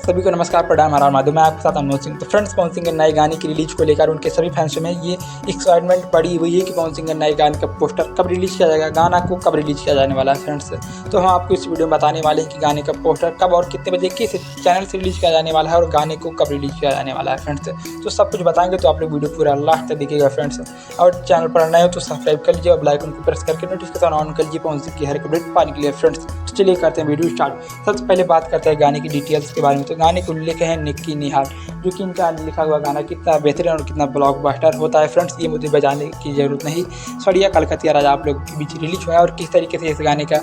सभी को नमस्कार, प्रणाम, हर माधव। मैं आपके साथ अनमोल सिंह। तो फ्रेंड्स, पवन सिंह के नए गाने की रिलीज को लेकर उनके सभी फैंस में ये एक्साइटमेंट बढ़ी हुई है कि पवन सिंह के नए गाने का पोस्टर कब रिलीज किया जाएगा, गाना को कब रिलीज किया जाने वाला है। फ्रेंड्स, तो हम आपको इस वीडियो में बताने वाले हैं कि गाने का पोस्टर कब और कितने बजे किस चैनल से रिलीज किया जाने वाला है और गाने को कब रिलीज किया जाने वाला है। फ्रेंड्स, तो सब कुछ बताएंगे, तो आप लोग वीडियो पूरा लास्ट तक देखिएगा। फ्रेंड्स, और चैनल पर नए हो तो सब्सक्राइब कर लीजिए और बेल आइकन को प्रेस करके नोटिफिकेशन ऑन कर लीजिए पवन सिंह की हर एक अपडेट पाने के लिए। फ्रेंड्स, चलिए करते हैं वीडियो स्टार्ट। सबसे पहले बात करते हैं गाने की डिटेल्स के बारे में। तो गाने को लिखे हैं निक्की निहाल, जो कि इनका लिखा हुआ गाना कितना बेहतरीन और कितना ब्लॉकबस्टर होता है। फ्रेंड्स, ये मुझे बजाने की ज़रूरत नहीं। सड़िया कलकतिया राजा आप लोग के बीच रिलीज हुआ है और किस तरीके से इस गाने का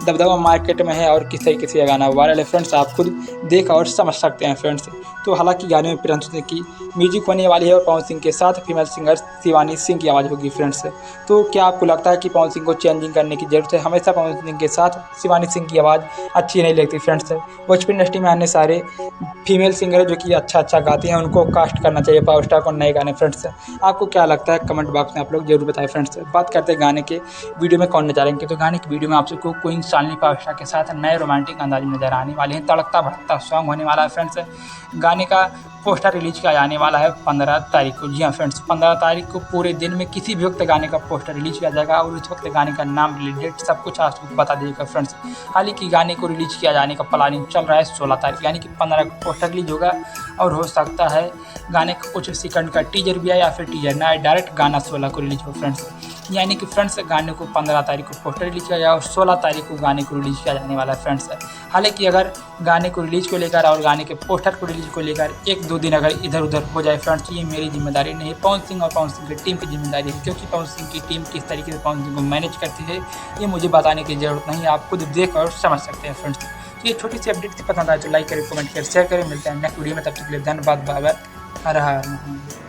दबदबा मार्केट में है और किस तरीके से यह गाना वायरल है। फ्रेंड्स, आप खुद देख और समझ सकते हैं। फ्रेंड्स, तो हालांकि गाने में प्रियंशु सिंह की म्यूजिक होने वाली है और पवन सिंह के साथ फीमेल सिंगर शिवानी सिंह की आवाज़ होगी। फ्रेंड्स, तो क्या आपको लगता है कि पवन सिंह को चेंजिंग करने की जरूरत है? हमेशा पवन सिंह के साथ शिवानी सिंह की आवाज़ अच्छी नहीं लगती। फ्रेंड्स, भोजपुरी इंडस्ट्री में आने सारे फीमेल सिंगर जो कि अच्छा गाती हैं उनको कास्ट करना चाहिए पावर स्टार को नए गाने। फ्रेंड्स, आपको क्या लगता है कमेंट बॉक्स में आप लोग जरूर बताएं। फ्रेंड्स, बात करते हैं गाने के वीडियो में कौन नजर आएंगे। तो गाने की वीडियो में आप सबको क्वीन चांदनी पावर स्टार के साथ नए रोमांटिक अंदाज में नजर आने वाले हैं। तड़कता भड़कता सॉन्ग होने वाला है। फ्रेंड्स, गाने का पोस्टर रिलीज किया जाने वाला है 15 तारीख को। जी हाँ फ्रेंड्स, 15 तारीख को पूरे दिन में किसी भी वक्त गाने का पोस्टर रिलीज किया जाएगा और उस वक्त गाने का नाम, रिलीज सब कुछ आज आपको बता दीजिएगा। फ्रेंड्स, हालांकि गाने को रिलीज किया जाने का प्लानिंग चल रहा है 16 तारीख, यानी कि 15 को पोस्टर रिलीज होगा और हो सकता है गाने का कुछ सेकंड का टीजर भी आए या फिर टीजर ना आए, डायरेक्ट गाना 16 को रिलीज हो। फ्रेंड्स, यानी कि फ्रेंड्स गाने को 15 तारीख को पोस्टर रिलीज किया जाएगा और 16 तारीख को गाने को रिलीज किया जाने वाला है। फ्रेंड्स, हालांकि अगर गाने को रिलीज को लेकर और गाने के पोस्टर को रिलीज को लेकर 1-2 दिन अगर इधर उधर हो जाए फ्रेंड्स, ये मेरी जिम्मेदारी नहीं है, पवन सिंह और पवन सिंह की टीम की जिम्मेदारी है। क्योंकि पवन सिंह की टीम किस तरीके से पवन सिंह को मैनेज करती है ये मुझे बताने की जरूरत नहीं है, आप खुद देख और समझ सकते हैं। फ्रेंड्स, तो ये छोटी सी अपडेट थी, पसंद आए तो लाइक करें, कमेंट करें, शेयर करें। मिलते हैं नेक्स्ट वीडियो में, तब तक के लिए धन्यवाद। Bye bye. हर हर महादेव।